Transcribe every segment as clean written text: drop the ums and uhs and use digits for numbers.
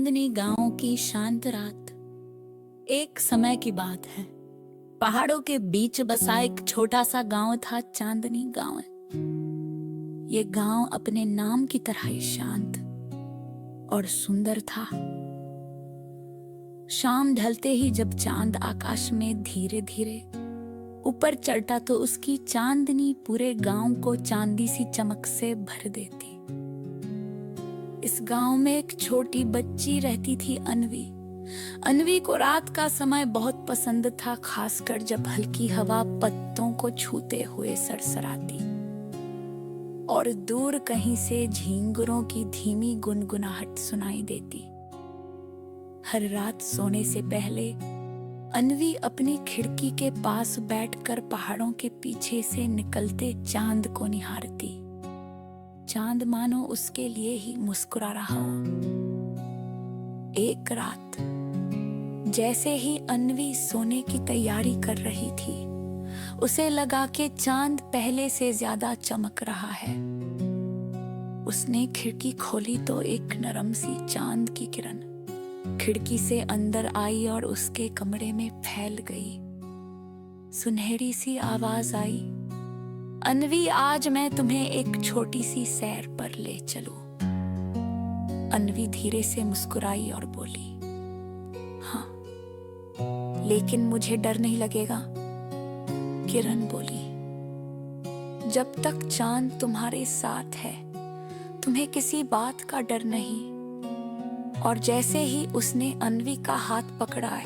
चांदनी गांव की शांत रात। एक समय की बात है। पहाड़ों के बीच बसा एक छोटा सा गांव था, चांदनी गांव। ये गांव अपने नाम की तरह ही शांत और सुंदर था। शाम ढलते ही जब चांद आकाश में धीरे धीरे ऊपर चढ़ता तो उसकी चांदनी पूरे गांव को चांदी सी चमक से भर देती। इस गांव में एक छोटी बच्ची रहती थी, अनवी। अनवी को रात का समय बहुत पसंद था, खासकर जब हल्की हवा पत्तों को छूते हुए सरसराती और दूर कहीं से झींगुरों की धीमी गुनगुनाहट सुनाई देती। हर रात सोने से पहले अनवी अपनी खिड़की के पास बैठकर पहाड़ों के पीछे से निकलते चांद को निहारती। चांद मानो उसके लिए ही मुस्कुरा रहा हो। एक रात जैसे ही अनवी सोने की तैयारी कर रही थी, उसे लगा कि चांद पहले से ज्यादा चमक रहा है। उसने खिड़की खोली तो एक नरम सी चांद की किरण खिड़की से अंदर आई और उसके कमरे में फैल गई। सुनहरी सी आवाज आई, अनवी, आज मैं तुम्हें एक छोटी सी सैर पर ले चलूं। अनवी धीरे से मुस्कुराई और बोली, हाँ, लेकिन मुझे डर नहीं लगेगा। किरण बोली, जब तक चांद तुम्हारे साथ है तुम्हें किसी बात का डर नहीं। और जैसे ही उसने अनवी का हाथ पकड़ा,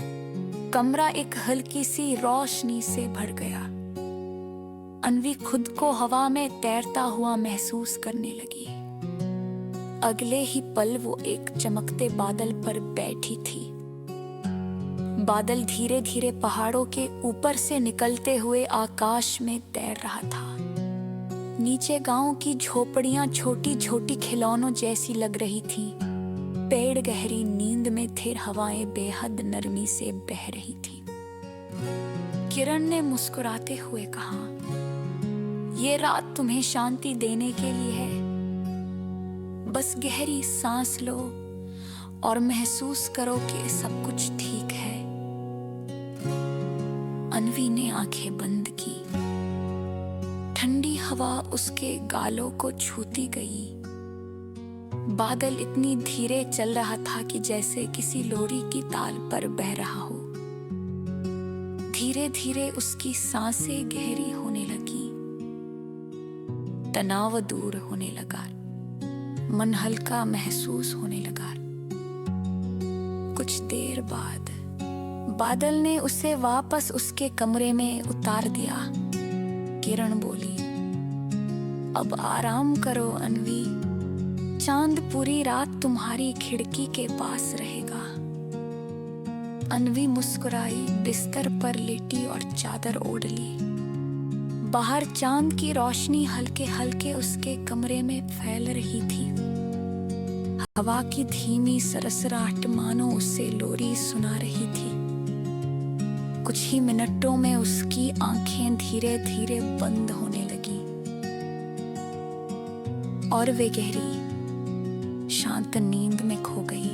कमरा एक हल्की सी रोशनी से भर गया। अनवी खुद को हवा में तैरता हुआ महसूस करने लगी। अगले ही पल वो एक चमकते बादल पर बैठी थी। बादल धीरे धीरे पहाड़ों के ऊपर से निकलते हुए आकाश में तैर रहा था। नीचे गांव की झोपड़ियां छोटी छोटी खिलौनों जैसी लग रही थी। पेड़ गहरी नींद में थे, हवाएं बेहद नरमी से बह रही थी। किरण ने मुस्कुराते हुए कहा, ये रात तुम्हें शांति देने के लिए है। बस गहरी सांस लो और महसूस करो कि सब कुछ ठीक है। अनवी ने आंखें बंद की। ठंडी हवा उसके गालों को छूती गई। बादल इतनी धीरे चल रहा था कि जैसे किसी लोरी की ताल पर बह रहा हो। धीरे धीरे उसकी सांसें गहरी होने लगी। तनाव दूर होने लगा। मन हल्का महसूस होने लगा। कुछ देर बाद बादल ने उसे वापस उसके कमरे में उतार दिया। किरण बोली, अब आराम करो अनवी, चांद पूरी रात तुम्हारी खिड़की के पास रहेगा। अनवी मुस्कुराई, बिस्तर पर लेटी और चादर ओढ़ ली। बाहर चांद की रोशनी हल्के हल्के उसके कमरे में फैल रही थी। हवा की धीमी सरसराहट मानो उससे लोरी सुना रही थी। कुछ ही मिनटों में उसकी आंखें धीरे धीरे बंद होने लगी और वे गहरी शांत नींद में खो गई।